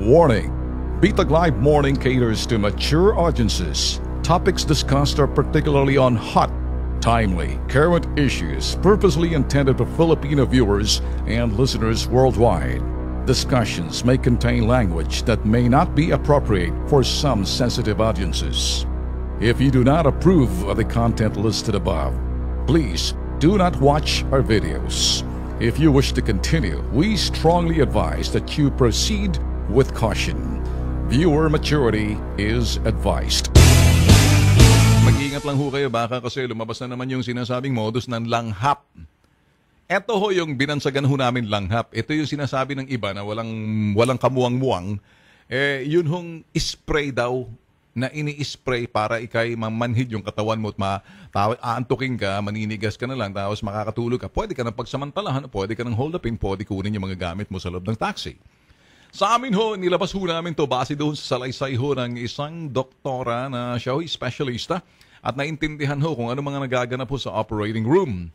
Warning! Bitag Live Morning caters to mature audiences. Topics discussed are particularly on hot, timely, current issues purposely intended for Filipino viewers and listeners worldwide. Discussions may contain language that may not be appropriate for some sensitive audiences. If you do not approve of the content listed above, please do not watch our videos. If you wish to continue, we strongly advise that you proceed with caution. Viewer maturity is advised. Mag-iingat lang ho kayo baka kasi lumabas na naman yung sinasabing modus ng langhap. Ito ho yung binansagan ho namin langhap. Ito yung sinasabi ng iba na walang kamuwang-muwang. Yun hong spray daw na ini-spray para ikay mamanhid yung katawan mo at aantukin ka, maninigas ka na lang, tapos makakatulog ka. Pwede ka nang pagsamantalahan, pwede ka nang hold upin, pwede kunin yung mga gamit mo sa loob ng taxi. Sa amin ho, nilabas ho namin to base doon sa salaysay ho ng isang doktora na siya ho specialista at naintindihan ho kung ano mga nagaganap ho sa operating room.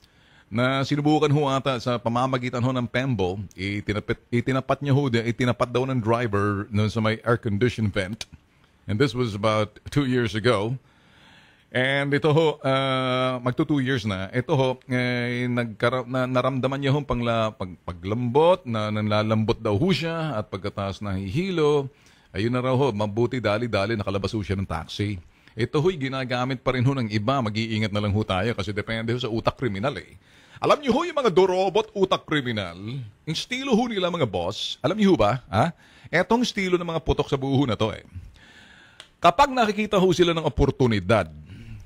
Na sinubukan ho ata sa pamamagitan ho ng Pembo, itinapat niya ho, itinapat daw ng driver noon sa may air-conditioned vent. And this was about 2 years ago. And ito ho, magto 2 years na. Ito ho, naramdaman niya ho paglambot, na nanlalambot daw ho siya, at pagkatapos nahihilo, ayun na raw ho, mabuti dali-dali nakalabas ho siya ng taxi. Ito ho'y ginagamit pa rin ho ng iba, mag-iingat na lang ho tayo kasi depende ho sa utak kriminal eh. Alam niyo ho yung mga dorobot utak kriminal, yung estilo ho nila mga boss, alam niyo ho ba? Ha? Etong estilo ng mga putok sa buho na to eh. Kapag nakikita ho sila ng oportunidad,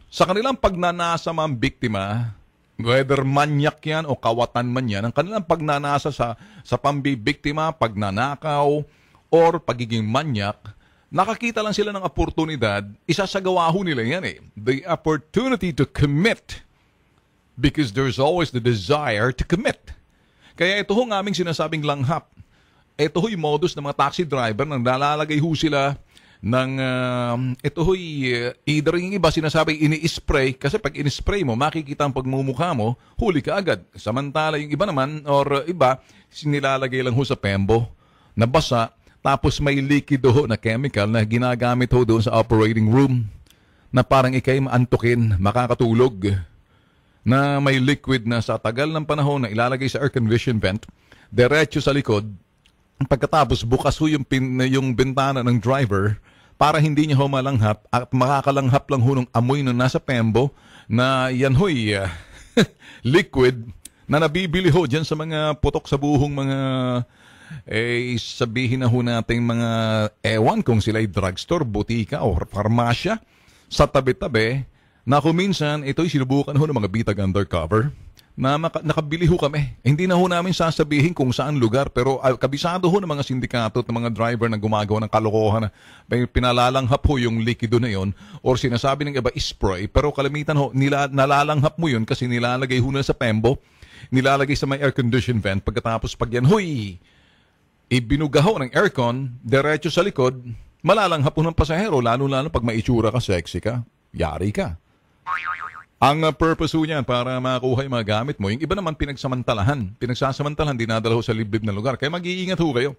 sa kanilang pagnanasa mga biktima, whether manyak yan o kawatan man yan, ang kanilang pagnanasa sa pambibiktima, pagnanakaw, or pagiging manyak, nakakita lang sila ng oportunidad, isasagawa ho nila yan eh. The opportunity to commit because there's always the desire to commit. Kaya ito ho ng aming sinasabing langhap. Ito ho yung modus ng mga taxi driver nang nalalagay ho sila ng ito ho'y either yung iba sinasabi ini-spray kasi pag in-spray mo makikita ang pagmumukha mo, huli ka agad. Samantala yung iba naman or iba nilalagay lang ho sa Pembo na basa tapos may likido ho na chemical na ginagamit ho doon sa operating room na parang ikay maantukin, makakatulog na may liquid na sa tagal ng panahon na ilalagay sa air conditioning vent diretso sa likod. Pagkatapos bukas ho yung bintana ng driver para hindi niya ho malanghap at makakalanghap lang ho ng amoy na nasa Pembo na yan ho'y liquid na nabibili ho dyan sa mga putok sa buhong mga sabihin na ho natin mga ewan kung sila'y drugstore, butika o farmasya sa tabi-tabi na kung minsan ito'y sinubukan ho ng mga bitag undercover na nakabili ho kami. Hindi na ho namin sasabihin kung saan lugar pero kabisado ho ng mga sindikato at ng mga driver na gumagawa ng kalokohan na pinalalanghap ho yung likido na yon or sinasabi ng iba spray pero kalamitan ho nalalanghap mo yun kasi nilalagay ho na sa Pembo, nilalagay sa may air-conditioned vent pagkatapos pag yan ho'y ibinuga ho ng aircon diretso sa likod, malalanghap ho ng pasahero lalo-lalo pag maitsura ka, sexy ka, yari ka. Ang purpose ho niyan para makuha yung mga gamit mo. Yung iba naman pinagsasamantalahan, dinadala ho sa liblib na lugar. Kaya mag-iingat ho kayo.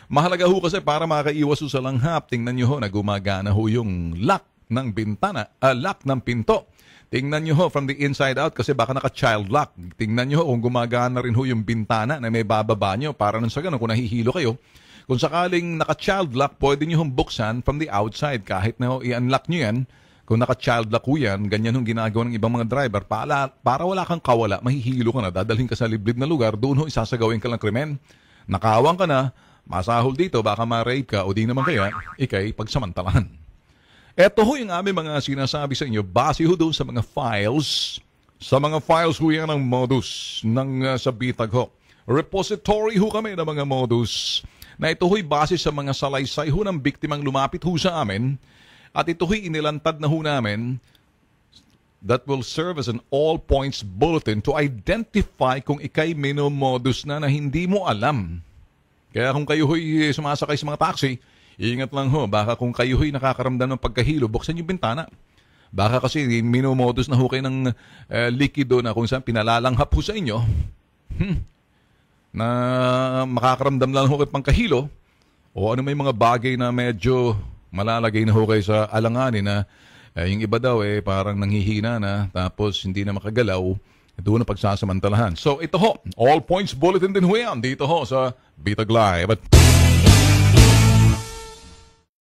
Mahalaga ho kasi para makaiwas ho sa langhap. Tingnan nyo ho na gumagana ho yung lock ng bintana, lock ng pinto. Tingnan nyo ho from the inside out kasi baka naka-child lock. Tingnan nyo ho kung gumagana rin ho yung bintana na may bababa nyo para nang sa ganun kung nahihilo kayo. Kung sakaling naka-child lock, pwede nyo hong buksan from the outside kahit na ho i-unlock nyo yan. Kung naka-child lock ho yan, ganyan yung ginagawa ng ibang mga driver. Para wala kang kawala, mahihilo ka na, dadalhin ka sa liblib na lugar, doon ho isasagawin ka lang krimen. Nakawang ka na, masahol dito, baka ma-rape ka, o di naman kaya, ikay pagsamantalahan. Eto ho yung aming mga sinasabi sa inyo, base ho doon sa mga files. Sa mga files ho yan ang modus ng sa bitag ho. Repository ho kami ng mga modus na ito ho'y base sa mga salaysay ho ng biktimang lumapit ho sa amin. At ito ho'y inilantad na ho namin that will serve as an all-points bulletin to identify kung ikay minomodus na hindi mo alam. Kaya kung kayo ho'y sumasakay sa mga taxi, ingat lang ho, baka kung kayo ho'y nakakaramdam ng pagkahilo, buksan yung bintana. Baka kasi minomodus na ho kayo ng likido na kung saan pinalalanghap ho sa inyo, na makakaramdam lang ho kayo pangkahilo, o ano may mga bagay na medyo malalagay na ho kayo sa alanganin na yung iba daw parang nanghihina na tapos hindi na makagalaw, doon na pagsasamantalahan. So ito ho, all points bulletin din ho yan dito ho sa Bitag Live.